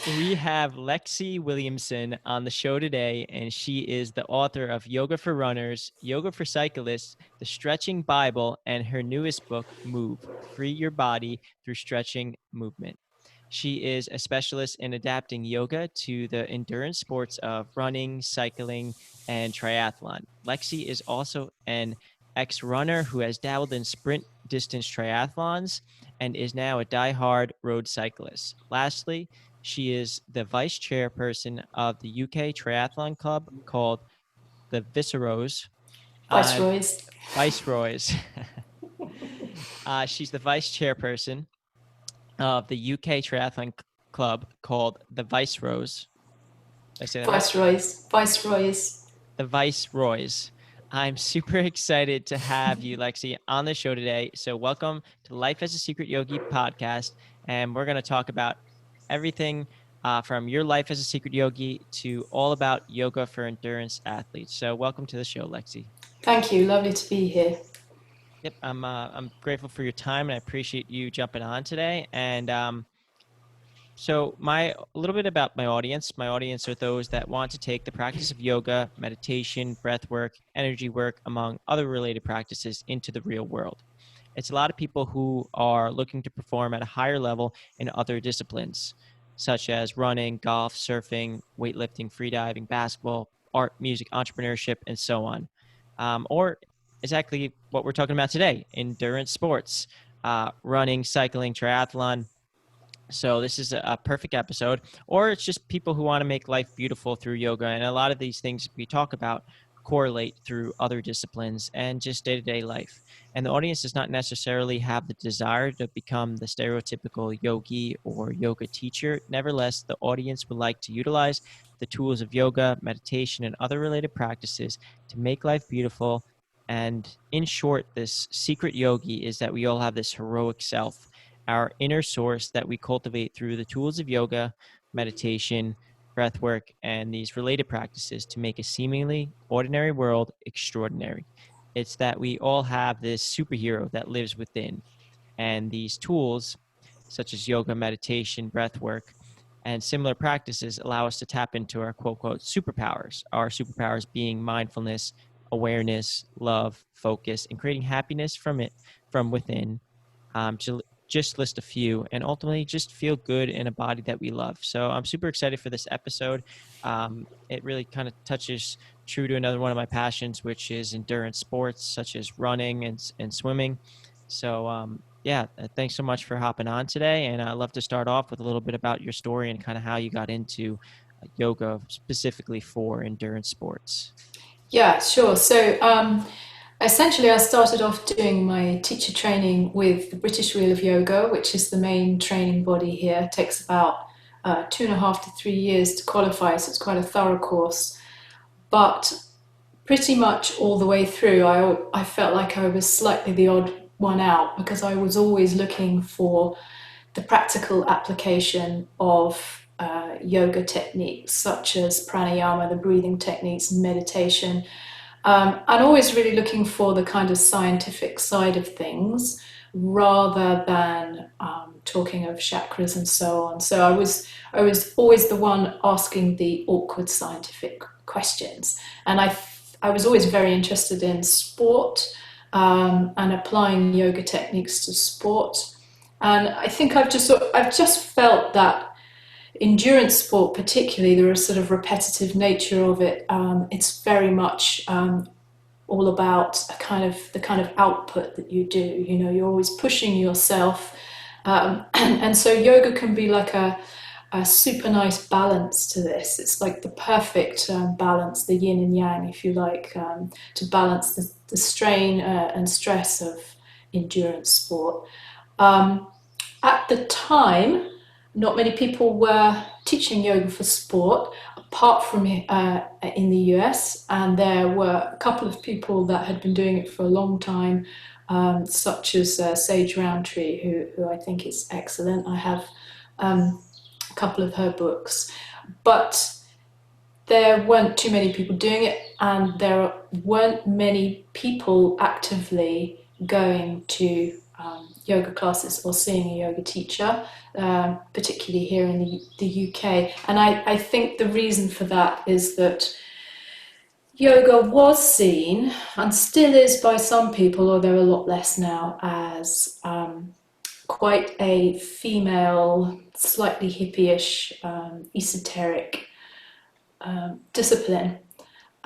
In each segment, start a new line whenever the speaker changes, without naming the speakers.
We have Lexie Williamson on the show today, and she is the author of Yoga for Runners, Yoga for Cyclists, The Stretching Bible, and her newest book, Move, Free Your Body Through Stretching Movement. She is a specialist in adapting yoga to the endurance sports of running, cycling, and triathlon. Lexie is also an ex-runner who has dabbled in sprint distance triathlons and is now a die-hard road cyclist. Lastly, she is the vice chairperson of the UK triathlon club called the Viceroys.
Viceroys.
Viceroys. She's the vice chairperson of the UK triathlon club called the Viceroys. Did I say that right?
Viceroys. Viceroys.
The Viceroys. I'm super excited to have you, Lexie, on the show today. So welcome to Life as a Secret Yogi podcast. And we're going to talk about everything from your life as a secret yogi to all about yoga for endurance athletes. So welcome to the show, Lexie.
Thank you. Lovely to be here.
Yep, I'm grateful for your time, and I appreciate you jumping on today. And so a little bit about my audience. My audience are those that want to take the practice of yoga, meditation, breath work, energy work, among other related practices into the real world. It's a lot of people who are looking to perform at a higher level in other disciplines, such as running, golf, surfing, weightlifting, freediving, basketball, art, music, entrepreneurship, and so on. Or exactly what we're talking about today, endurance sports, running, cycling, triathlon. So this is a perfect episode. Or it's just people who want to make life beautiful through yoga. And a lot of these things we talk about correlate through other disciplines and just day-to-day life. And the audience does not necessarily have the desire to become the stereotypical yogi or yoga teacher. Nevertheless, the audience would like to utilize the tools of yoga, meditation, and other related practices to make life beautiful. And in short, this secret yogi is that we all have this heroic self, our inner source that we cultivate through the tools of yoga, meditation, breath work, and these related practices to make a seemingly ordinary world extraordinary. It's that we all have this superhero that lives within. And these tools, such as yoga, meditation, breath work, and similar practices, allow us to tap into our quote, quote, superpowers. Our superpowers being mindfulness, awareness, love, focus, and creating happiness from within. To just list a few, and ultimately just feel good in a body that we love. So I'm super excited for this episode. It really kind of touches true to another one of my passions, which is endurance sports such as running and swimming. So thanks so much for hopping on today. And I'd love to start off with a little bit about your story and kind of how you got into yoga specifically for endurance sports.
Yeah, sure. So essentially, I started off doing my teacher training with the British Wheel of Yoga, which is the main training body here. It takes about 2.5 to 3 years to qualify, so it's quite a thorough course. But pretty much all the way through, I felt like I was slightly the odd one out because I was always looking for the practical application of yoga techniques such as pranayama, the breathing techniques, and meditation. And always really looking for the kind of scientific side of things rather than talking of chakras and so on. So I was always the one asking the awkward scientific questions, and I was always very interested in sport and applying yoga techniques to sport. And I think I've just felt that endurance sport, particularly, there is sort of repetitive nature of it. It's very much all about the kind of output that you do. You know, you're always pushing yourself, and so yoga can be like a super nice balance to this. It's like the perfect balance, the yin and yang, if you like, to balance the strain and stress of endurance sport. At the time, not many people were teaching yoga for sport, apart from in the US, and there were a couple of people that had been doing it for a long time, such as Sage Roundtree, who I think is excellent. I have a couple of her books, but there weren't too many people doing it, and there weren't many people actively going to yoga classes or seeing a yoga teacher, particularly here in the UK. And I think the reason for that is that yoga was seen, and still is by some people, although a lot less now, as quite a female, slightly hippie-ish, esoteric discipline.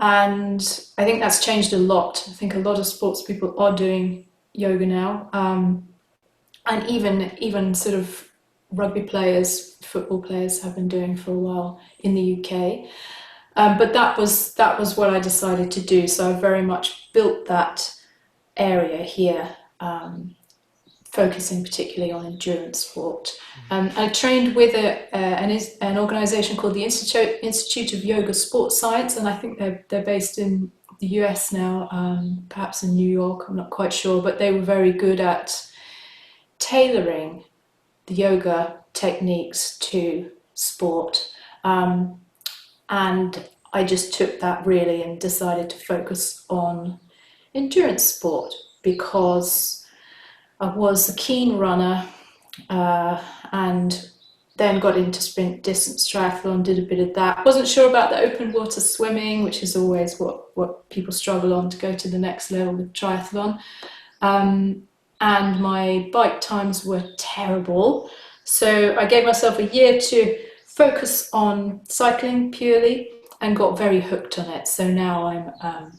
And I think that's changed a lot. I think a lot of sports people are doing yoga now, and even sort of rugby players, football players have been doing for a while in the UK. But that was what I decided to do. So I very much built that area here, focusing particularly on endurance sport. I trained with an organisation called the Institute of Yoga Sports Science, and I think they're based in the US now, perhaps in New York, I'm not quite sure, but they were very good at tailoring the yoga techniques to sport. And I just took that really and decided to focus on endurance sport because I was a keen runner, and then got into sprint distance triathlon, did a bit of that. Wasn't sure about the open water swimming, which is always what people struggle on to go to the next level with triathlon. And my bike times were terrible. So I gave myself a year to focus on cycling purely and got very hooked on it. So now I'm,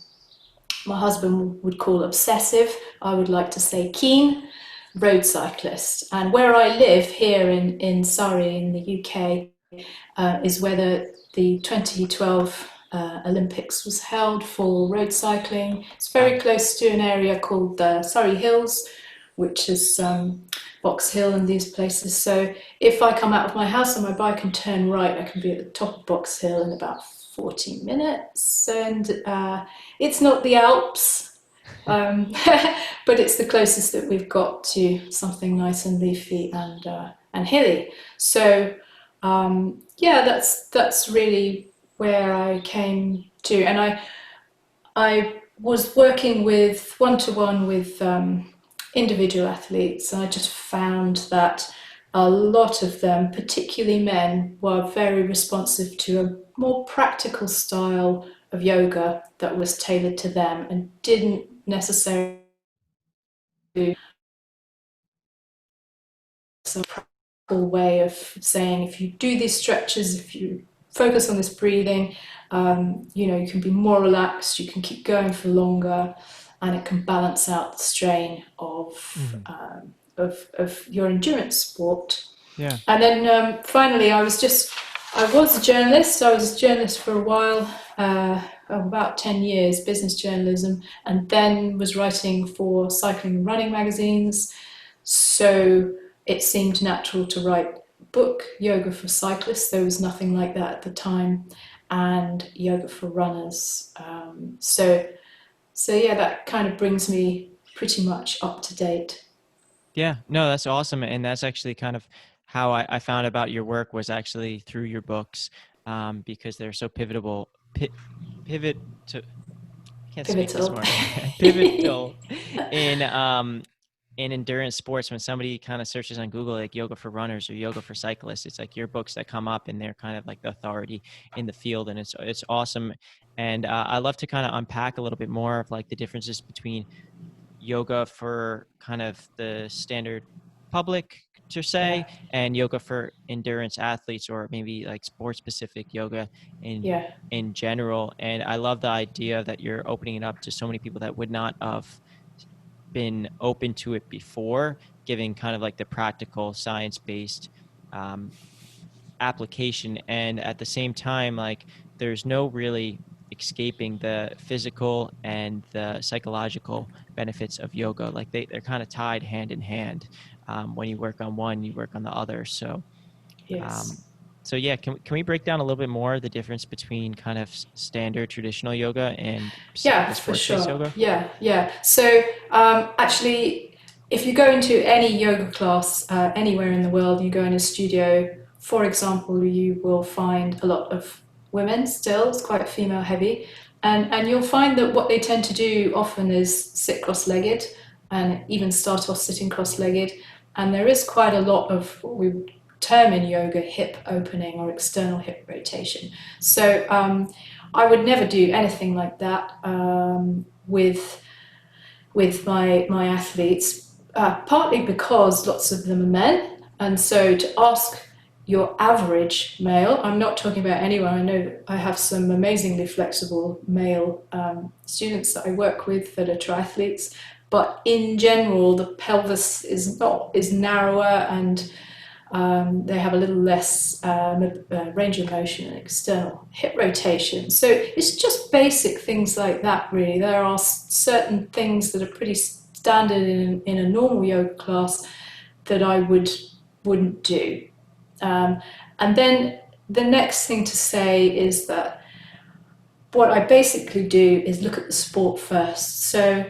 my husband would call obsessive, I would like to say keen, road cyclist. And where I live here in Surrey in the UK is where the 2012 Olympics was held for road cycling. It's very close to an area called the Surrey Hills, which is Box Hill and these places. So if I come out of my house on my bike and turn right, I can be at the top of Box Hill in about 40 minutes. And it's not the Alps, but it's the closest that we've got to something nice and leafy and hilly. So yeah, that's really where I came to. And I was working with one-to-one with individual athletes, and I just found that a lot of them, particularly men, were very responsive to a more practical style of yoga that was tailored to them and didn't necessarily do some practical way of saying, if you do these stretches, if you focus on this breathing, you can be more relaxed, you can keep going for longer, and it can balance out the strain of your endurance sport.
Yeah.
And then finally, I was a journalist. I was a journalist for a while, about 10 years, business journalism, and then was writing for cycling and running magazines. So it seemed natural to write a book, Yoga for Cyclists. There was nothing like that at the time, and Yoga for Runners. So yeah, that kind of brings me pretty much up to date.
Yeah, no, that's awesome. And that's actually kind of how I found about your work was actually through your books, because they're so pivotal, pivot to, I can't speak this
Pivotal.
morning, pivotal in endurance sports. When somebody kind of searches on Google, like yoga for runners or yoga for cyclists, it's like your books that come up and they're kind of like the authority in the field. And it's awesome. And I love to kind of unpack a little bit more of like the differences between yoga for kind of the standard public to say, and yoga for endurance athletes, or maybe like sports specific yoga in general. And I love the idea that you're opening it up to so many people that would not have been open to it before, giving kind of like the practical science-based application. And at the same time, like there's no really escaping the physical and the psychological benefits of yoga. Like they're kind of tied hand in hand. When you work on one, you work on the other. So
Yes.
so yeah, can we break down a little bit more the difference between kind of standard traditional yoga and
Yeah,
the
for
sports-based
sure.
yoga?
Yeah. So actually, if you go into any yoga class anywhere in the world, you go in a studio, for example, you will find a lot of women still. It's quite female heavy. And you'll find that what they tend to do often is sit cross-legged. and even start off sitting cross-legged. And there is quite a lot of what we would term in yoga hip opening or external hip rotation. So I would never do anything like that with my athletes, partly because lots of them are men, and so to ask your average male, I'm not talking about anyone, I know I have some amazingly flexible male students that I work with that are triathletes, but in general the pelvis is narrower, and they have a little less range of motion and external hip rotation. So it's just basic things like that, really. There are certain things that are pretty standard in a normal yoga class that I wouldn't do. And then the next thing to say is that what I basically do is look at the sport first. So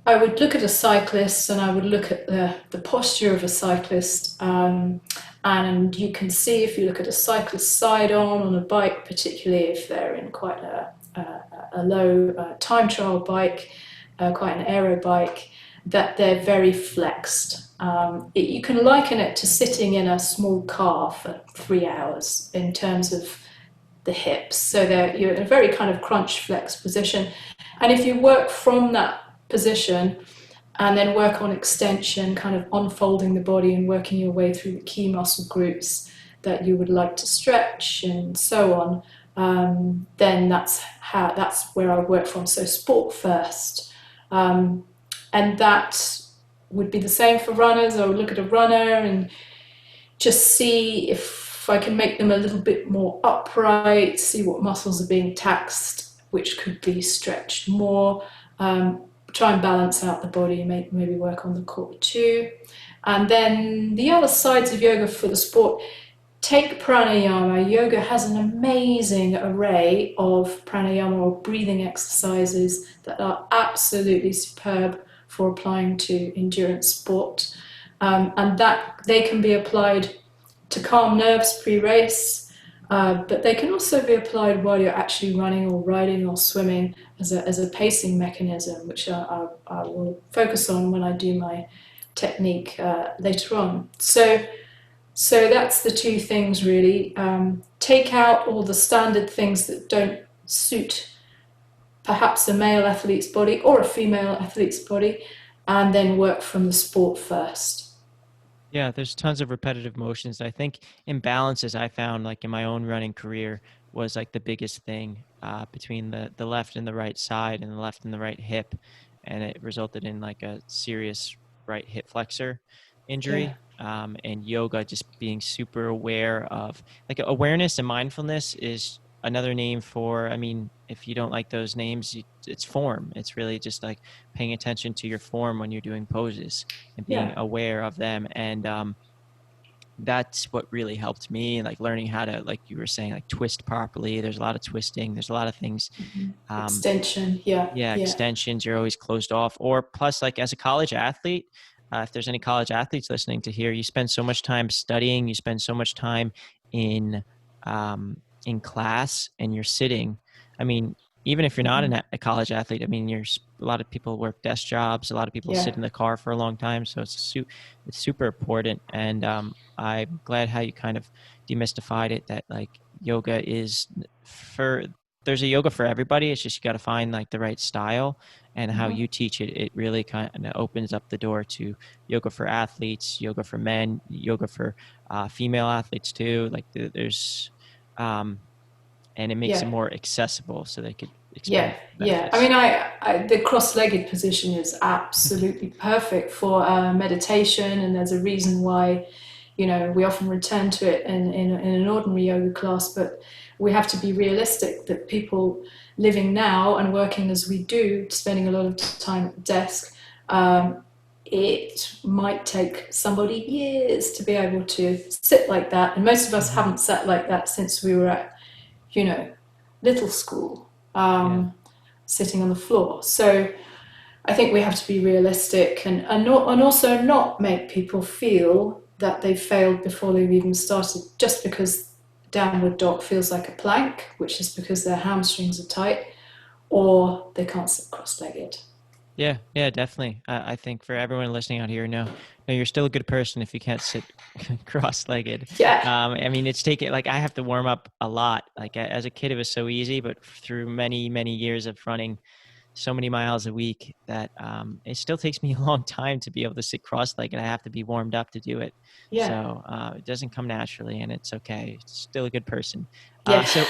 I would look at a cyclist and I would look at the posture of a cyclist. And you can see, if you look at a cyclist side on a bike, particularly if they're in quite a low time trial bike, quite an aero bike, that they're very flexed. You can liken it to sitting in a small car for 3 hours in terms of the hips. So you're in a very kind of crunch flex position. And if you work from that position and then work on extension, kind of unfolding the body and working your way through the key muscle groups that you would like to stretch and so on, then that's where I work from. So sport first. And that would be the same for runners. I would look at a runner and just see if I can make them a little bit more upright, see what muscles are being taxed, which could be stretched more. Try and balance out the body, maybe work on the core too. And then the other sides of yoga for the sport, take pranayama. Yoga has an amazing array of pranayama or breathing exercises that are absolutely superb for applying to endurance sport. And that they can be applied to calm nerves pre-race, but they can also be applied while you're actually running or riding or swimming as a pacing mechanism, which I will focus on when I do my technique later on. So that's the two things, really. Take out all the standard things that don't suit perhaps a male athlete's body or a female athlete's body, and then work from the sport first.
Yeah, there's tons of repetitive motions. I think imbalances I found, like in my own running career, was like the biggest thing between the left and the right side and the left and the right hip. And it resulted in like a serious right hip flexor injury. And yoga, just being super aware of, like, awareness and mindfulness is another name for, I mean, if you don't like those names, it's form. It's really just like paying attention to your form when you're doing poses and being aware of them. And that's what really helped me, like learning how to, like you were saying, like twist properly. There's a lot of twisting. There's a lot of things.
Extension,
extensions. You're always closed off. Or plus, like as a college athlete, if there's any college athletes listening to here, you spend so much time studying. You spend so much time in class, and you're sitting. I mean, even if you're not a college athlete, I mean, a lot of people work desk jobs. A lot of people sit in the car for a long time. So it's super important. And I'm glad how you kind of demystified it, that like yoga is there's a yoga for everybody. It's just, you got to find like the right style, and how you teach it. It really kind of opens up the door to yoga for athletes, yoga for men, yoga for female athletes too. Like there's, and it makes it more accessible, so they could experience benefits.
I mean, the cross-legged position is absolutely perfect for meditation, and there's a reason why, you know, we often return to it in an ordinary yoga class. But we have to be realistic that people living now and working as we do, spending a lot of time at the desk, it might take somebody years to be able to sit like that. And most of us haven't sat like that since we were at, you know, little school, sitting on the floor. So I think we have to be realistic, and also not make people feel that they've failed before they've even started, just because downward dog feels like a plank, which is because their hamstrings are tight, or they can't sit cross-legged.
Yeah, definitely. I think for everyone listening out here, no, you're still a good person if you can't sit cross-legged.
Yeah,
I mean, it's taken like I have to warm up a lot. Like as a kid, it was so easy, but through many, many years of running so many miles a week that it still takes me a long time to be able to sit cross-legged. I have to be warmed up to do it.
yeah,
So it doesn't come naturally, and it's okay. Still a good person.
yeah.
So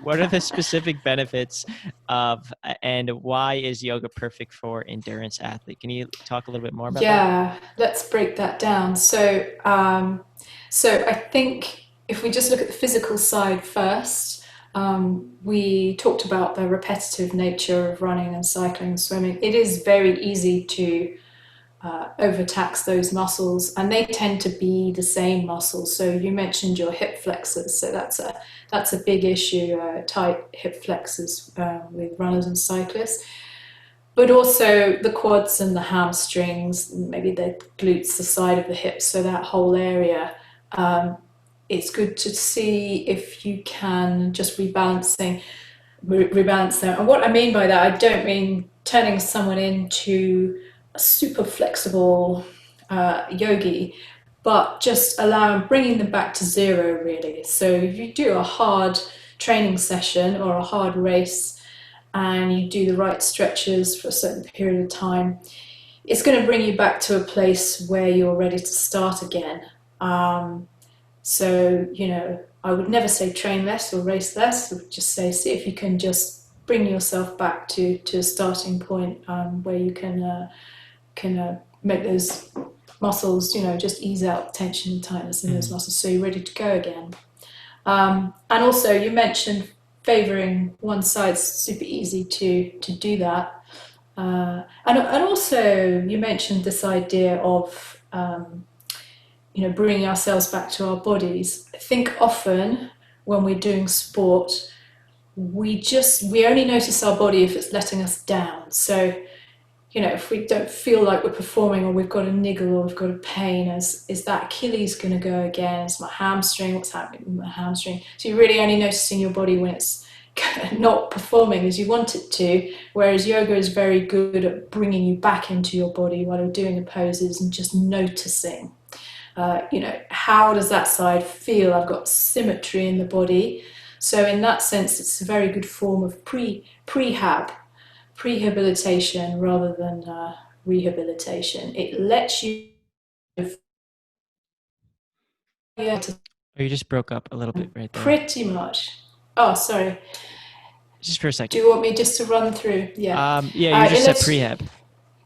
what are the specific benefits of and why is yoga perfect for endurance athlete? Can you talk a little bit more about that?
Yeah, let's break that down. So I think if we just look at the physical side first, we talked about the repetitive nature of running and cycling and swimming. It is very easy to overtax those muscles, and they tend to be the same muscles. So you mentioned your hip flexors, so that's a big issue. Tight hip flexors with runners and cyclists, but also the quads and the hamstrings, maybe the glutes, the side of the hips, so that whole area. Um, it's good to see if you can just rebalance them. And what I mean by that, I don't mean turning someone into a super flexible yogi, but just bringing them back to zero, really. So if you do a hard training session or a hard race and you do the right stretches for a certain period of time, it's going to bring you back to a place where you're ready to start again. So, I would never say train less or race less. I would just say, see if you can just bring yourself back to a starting point where you can make those muscles, just ease out tension and tightness in those muscles so you're ready to go again. And also, you mentioned favoring one side. It's super easy to do that. And also, you mentioned this idea of bringing ourselves back to our bodies. I think often when we're doing sport, we only notice our body if it's letting us down. So, if we don't feel like we're performing, or we've got a niggle, or we've got a pain, is that Achilles going to go again? Is my hamstring? What's happening with my hamstring? So you're really only noticing your body when it's not performing as you want it to, whereas yoga is very good at bringing you back into your body while you're doing the poses and just noticing. How does that side feel? I've got symmetry in the body. So in that sense, it's a very good form of prehabilitation rather than rehabilitation. It lets you
Oh, you just broke up a little bit right there.
pretty much. Oh, sorry.
Just for a
Do
second.
you want me just to run through? Yeah.
Yeah, you just said
Lets,
prehab.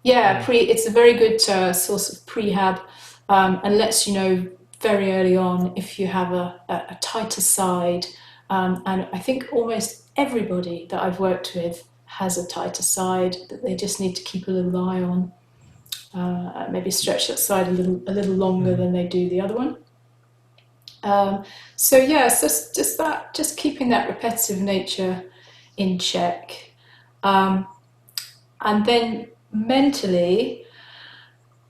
yeah, it's a very good source of prehab, and lets you know very early on if you have a tighter side. And I think almost everybody that I've worked with has a tighter side that they just need to keep a little eye on. Maybe stretch that side a little longer than they do the other one. So just keeping that repetitive nature in check, and then mentally,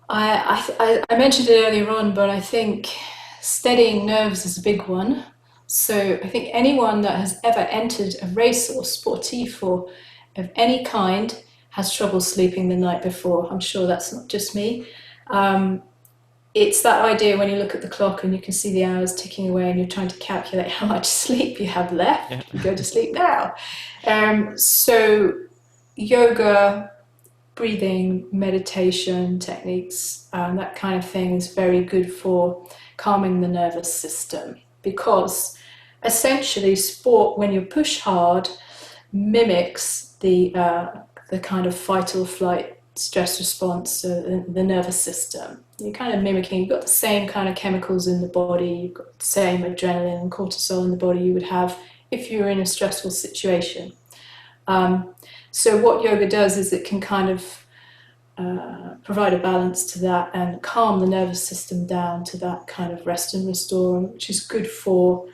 I mentioned it earlier on, but I think steadying nerves is a big one. So I think anyone that has ever entered a race or sportif or of any kind has trouble sleeping the night before. I'm sure that's not just me. It's that idea when you look at the clock and you can see the hours ticking away and you're trying to calculate how much sleep you have left.
Yeah.
You go to sleep now. So yoga, breathing, meditation techniques, that kind of thing is very good for calming the nervous system, because essentially sport, when you push hard, mimics the kind of fight or flight stress response, the nervous system. You're kind of mimicking, you've got the same kind of chemicals in the body, you've got the same adrenaline and cortisol in the body you would have if you were in a stressful situation. So what yoga does is it can kind of provide a balance to that and calm the nervous system down to that kind of rest and restore, which is good for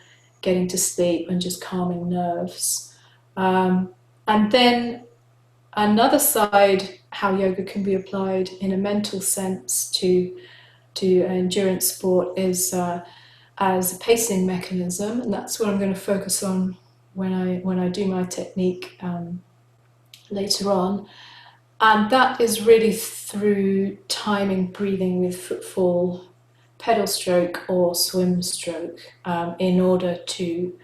getting to sleep and just calming nerves. And then another side, how yoga can be applied in a mental sense to endurance sport, is as a pacing mechanism, and that's what I'm going to focus on when I do my technique later on. And that is really through timing breathing with footfall, pedal stroke, or swim stroke, in order to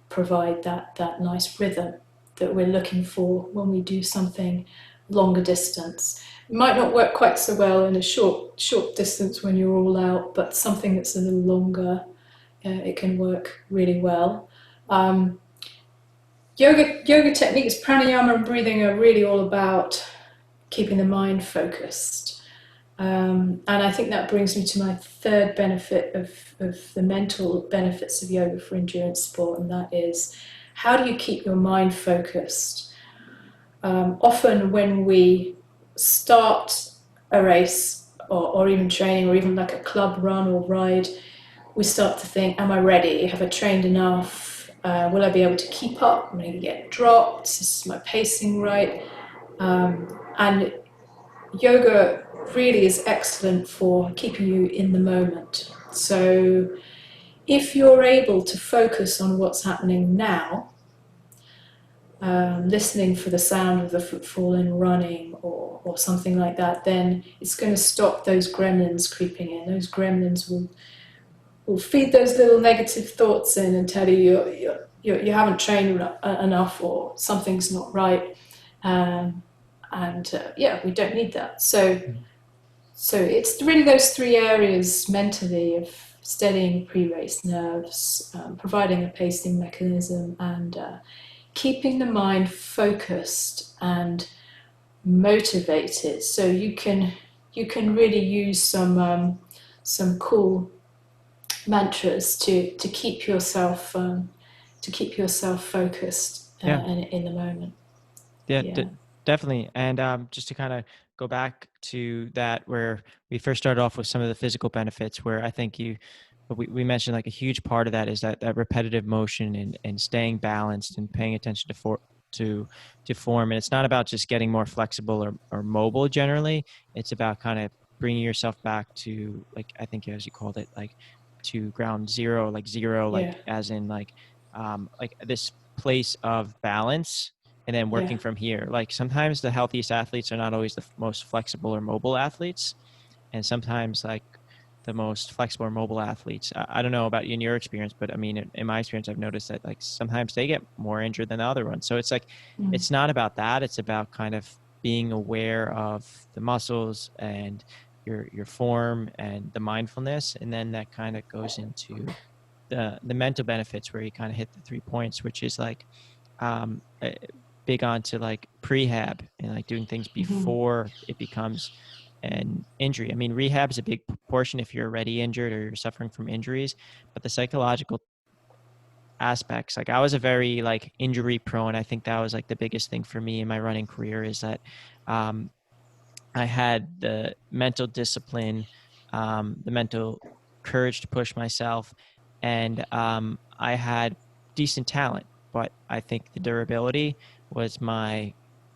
provide that nice rhythm that we're looking for when we do something longer distance. It might not work quite so well in a short distance when you're all out, but something that's a little longer, it can work really well. Yoga techniques, pranayama and breathing are really all about keeping the mind focused. And I think that brings me to my third benefit of the mental benefits of yoga for endurance sport, and that is, how do you keep your mind focused? Often when we start a race or even training or even like a club run or ride, we start to think, am I ready? Have I trained enough? Will I be able to keep up? Am I going to get dropped? Is my pacing right? And yoga really is excellent for keeping you in the moment. So if you're able to focus on what's happening now, listening for the sound of the footfall in running or something like that, then it's going to stop those gremlins creeping in. Those gremlins will feed those little negative thoughts in and tell you haven't trained enough or something's not right. We don't need that. So it's really those three areas mentally of steadying pre-race nerves, providing a pacing mechanism, and keeping the mind focused and motivated. So you can really use some cool mantras to keep yourself focused
Yeah.
in the moment.
Yeah,
Yeah.
definitely. And just to kind of go back to that, where we first started off with some of the physical benefits, where I think we mentioned like a huge part of that is that repetitive motion and staying balanced and paying attention to form. And it's not about just getting more flexible or mobile generally. It's about kind of bringing yourself back to, like, I think as you called it, like to ground zero, like zero, like as in like this place of balance, and then working from here. Like sometimes the healthiest athletes are not always the most flexible or mobile athletes. And sometimes like the most flexible or mobile athletes, I don't know about you in your experience, but I mean, in my experience, I've noticed that like sometimes they get more injured than the other ones. So it's like, it's not about that. It's about kind of being aware of the muscles and your form and the mindfulness. And then that kind of goes into the mental benefits, where you kind of hit the 3 points, which is like, big onto like prehab and like doing things before it becomes an injury. I mean, rehab is a big portion if you're already injured or you're suffering from injuries, but the psychological aspects, like I was a very like injury prone. I think that was like the biggest thing for me in my running career, is that I had the mental discipline, the mental courage to push myself, and I had decent talent, but I think the durability was my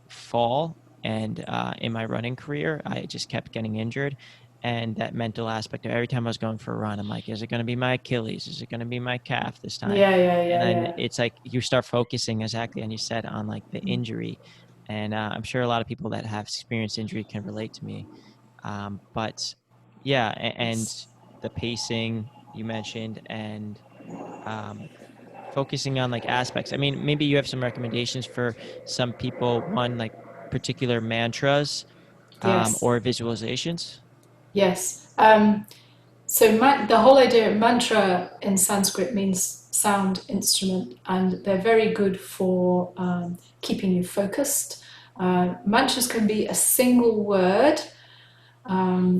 fall. And in my running career, I just kept getting injured. And that mental aspect of every time I was going for a run, I'm like, is it going to be my Achilles? Is it going to be my calf this time? And then it's like you start focusing, exactly, and you said, on like the injury. And I'm sure a lot of people that have experienced injury can relate to me. But yeah, and the pacing you mentioned, and focusing on like aspects. I mean, maybe you have some recommendations for some people, one like particular mantras or visualizations.
Yes. So the whole idea of mantra in Sanskrit means sound instrument, and they're very good for keeping you focused. Mantras can be a single word,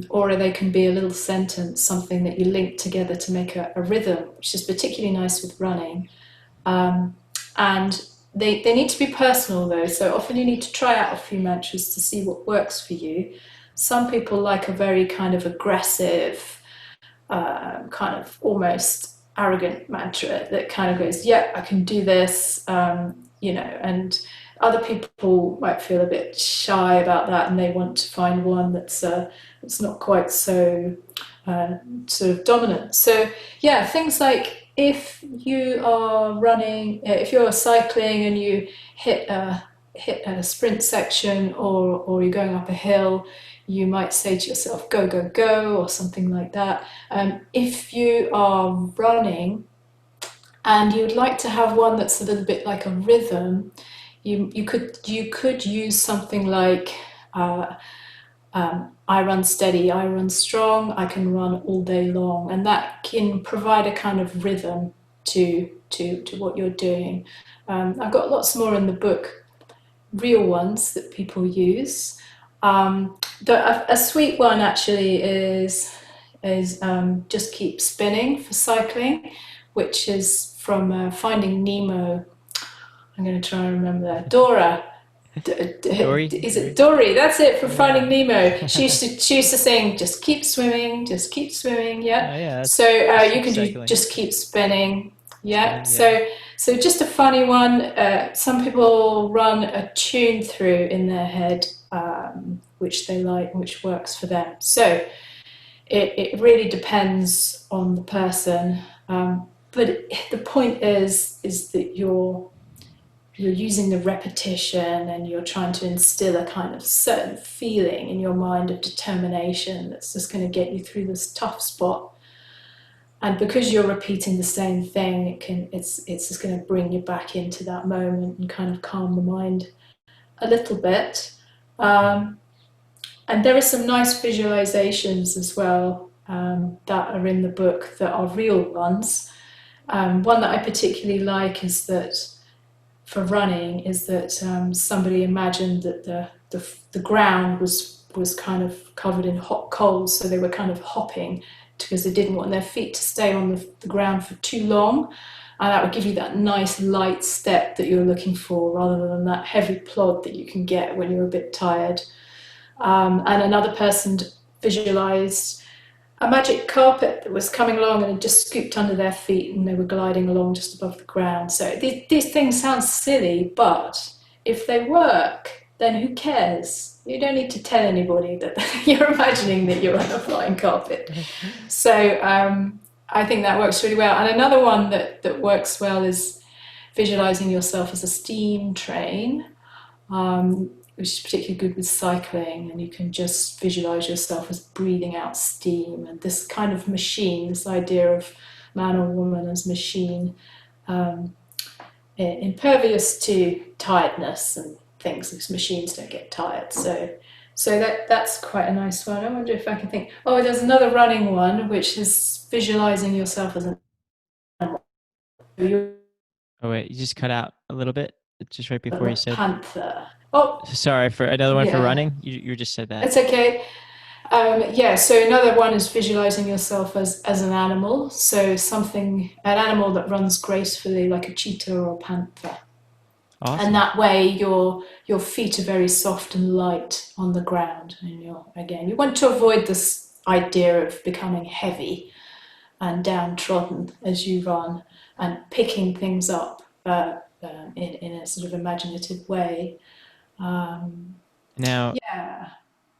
or they can be a little sentence, something that you link together to make a rhythm, which is particularly nice with running. And they need to be personal though, so often you need to try out a few mantras to see what works for you. Some people like a very kind of aggressive, kind of almost arrogant mantra that kind of goes, yeah, I can do this, and other people might feel a bit shy about that, and they want to find one that's not quite so sort of dominant. So yeah, things like, if you are running, if you're cycling and you hit hit a sprint section, or you're going up a hill, you might say to yourself, go, go, go, or something like that. If you are running and you'd like to have one that's a little bit like a rhythm, you could use something like I run steady, I run strong, I can run all day long, and that can provide a kind of rhythm to what you're doing. I've got lots more in the book, real ones that people use. A sweet one actually is just keep spinning for cycling, which is from Finding Nemo. I'm going to try and remember that. Dora.
Dory?
Is it Dory? That's it, from
Yeah.
Finding Nemo. She used to sing, "Just keep swimming, just keep swimming." Yeah.
Oh, yeah.
So
Just
you
keep
can do
cycling.
just keep spinning. Yeah.
Spinning. Yeah.
So just a funny one. Some people run a tune through in their head, which they like, which works for them. So it really depends on the person. But the point is that you're using the repetition, and you're trying to instill a kind of certain feeling in your mind of determination that's just going to get you through this tough spot. And because you're repeating the same thing, it's just going to bring you back into that moment and kind of calm the mind a little bit. Um, and there are some nice visualizations as well, that are in the book that are real ones. One that I particularly like is that for running is that somebody imagined that the ground was kind of covered in hot coals, so they were kind of hopping because they didn't want their feet to stay on the ground for too long, and that would give you that nice light step that you're looking for, rather than that heavy plod that you can get when you're a bit tired. And another person visualized a magic carpet that was coming along and had just scooped under their feet, and they were gliding along just above the ground. So these things sound silly, but if they work, then who cares? You don't need to tell anybody that you're imagining that you're on a flying carpet. So I think that works really well. And another one that works well is visualizing yourself as a steam train, which is particularly good with cycling, and you can just visualize yourself as breathing out steam, and this kind of machine, this idea of man or woman as machine, um, impervious to tiredness and things, because machines don't get tired. So that's quite a nice one. I wonder if I can think. Oh, there's another running one, which is visualizing yourself as an animal. You're
Oh, wait. You just cut out a little bit just right before you
a
said.
panther. Oh,
Sorry for another one for
yeah,
running. You just said that.
it's okay. Yeah, so another one is visualizing yourself as an animal. So an animal that runs gracefully, like a cheetah or a panther. And
Awesome.
that way your feet are very soft and light on the ground. And you want to avoid this idea of becoming heavy and downtrodden as you run, and picking things up in a sort of imaginative way. Um,
Now,
yeah.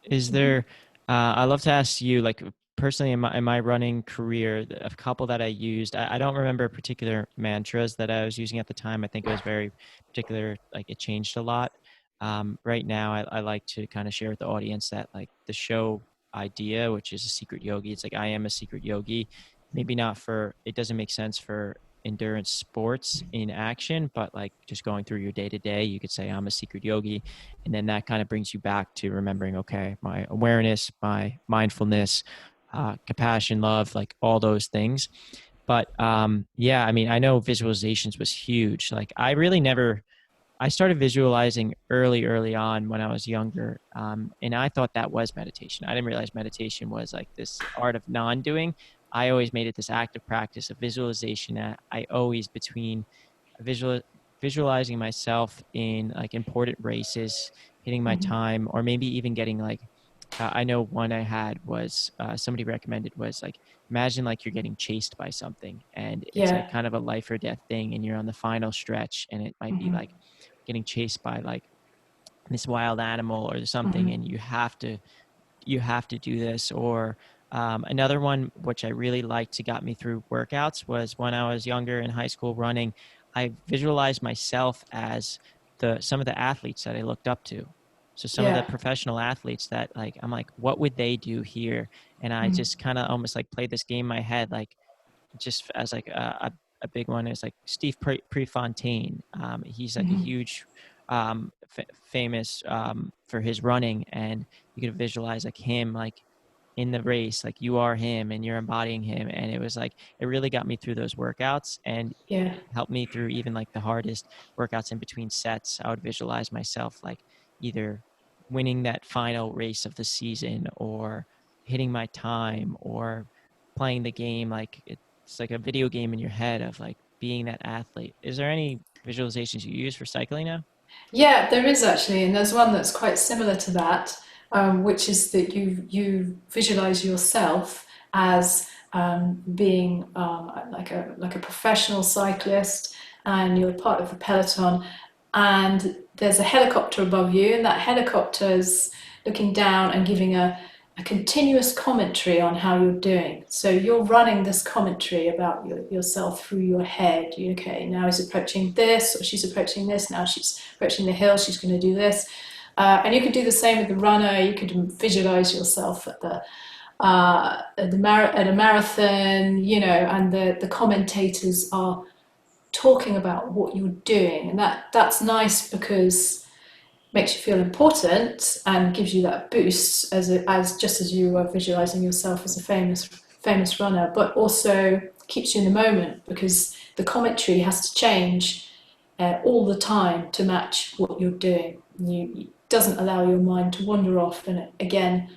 is
Mhm.
there, I love to ask you, like personally in my running career, a couple that I used, I don't remember particular mantras that I was using at the time. I think it was very particular, like it changed a lot. Right now, I like to kind of share with the audience that like the show idea, which is a secret yogi, it's like I am a secret yogi. Maybe not for, it doesn't make sense for endurance sports in action, but like just going through your day to day, you could say I'm a secret yogi, and then that kind of brings you back to remembering, okay, my awareness, my mindfulness, compassion, love, like all those things. But yeah, I mean, I know visualizations was huge. Like I really never, I started visualizing early on when I was younger, and I thought that was meditation. I didn't realize meditation was like this art of non-doing. I always made it this active practice of visualization that I always between visual visualizing myself in like important races, hitting my
Mhm.
time, or maybe even getting like, I know one I had was somebody recommended was like, imagine like you're getting chased by something, and it's like
Yeah.
kind of a life or death thing, and you're on the final stretch, and it might be
Mhm.
like getting chased by like this wild animal or something,
Mhm.
and you have to do this. Or another one which I really liked to got me through workouts was when I was younger in high school running, I visualized myself as some of the athletes that I looked up to. So some of the
Yeah.
professional athletes that like I'm like, what would they do here? And I
Mm.
just kind of almost like played this game in my head, like just as like a big one is like Steve Prefontaine. He's like a
Mhm.
huge famous for his running, and you could visualize like him like in the race, like you are him and you're embodying him. And it was like it really got me through those workouts and
Yeah.
helped me through even like the hardest workouts in between sets. I would visualize myself like either winning that final race of the season or hitting my time or playing the game like it's like a video game in your head of like being that athlete. Is there any visualizations you use for cycling now?
Yeah, there is actually, and there's one that's quite similar to that, which is that you visualize yourself as being like a professional cyclist, and you're part of the peloton, and there's a helicopter above you, and that helicopter's looking down and giving a continuous commentary on how you're doing. So you're running this commentary about yourself through your head. Okay, now he's approaching this, or she's approaching this. Now she's approaching the hill. She's going to do this, and you could do the same with the runner. You could visualize yourself at a marathon, and the commentators are talking about what you're doing, and that's nice because makes you feel important and gives you that boost as just as you are visualizing yourself as a famous runner, but also keeps you in the moment because the commentary has to change all the time to match what you're doing. It doesn't allow your mind to wander off and again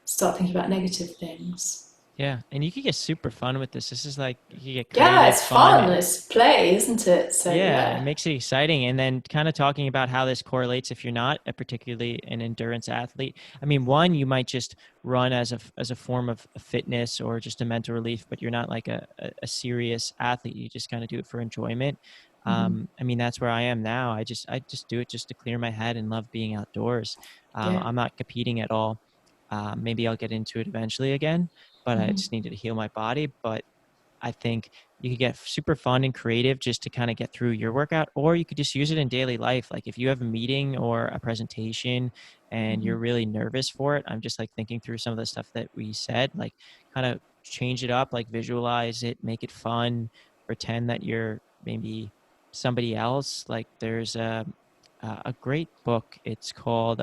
start thinking about negative things.
Yeah, and you could get super fun with this. This is like you could get
Yeah,
creative,
it's fun.
fun.
It's play, isn't it? So
Yeah, it
yeah.
makes it exciting. And then kind of talking about how this correlates if you're not a particularly an endurance athlete. I mean, one, you might just run as a form of fitness or just a mental relief, but you're not like a serious athlete. You just kind of do it for enjoyment.
Mm-hmm.
I mean, that's where I am now. I just do it just to clear my head and love being outdoors.
Yeah.
I'm not competing at all. Maybe I'll get into it eventually again, but I
Mm-hmm.
just needed to heal my body. But I think you could get super fun and creative just to kind of get through your workout, or you could just use it in daily life. Like if you have a meeting or a presentation and
Mm-hmm.
you're really nervous for it, I'm just like thinking through some of the stuff that we said, like kind of change it up, like visualize it, make it fun, pretend that you're maybe somebody else. Like there's a great book. It's called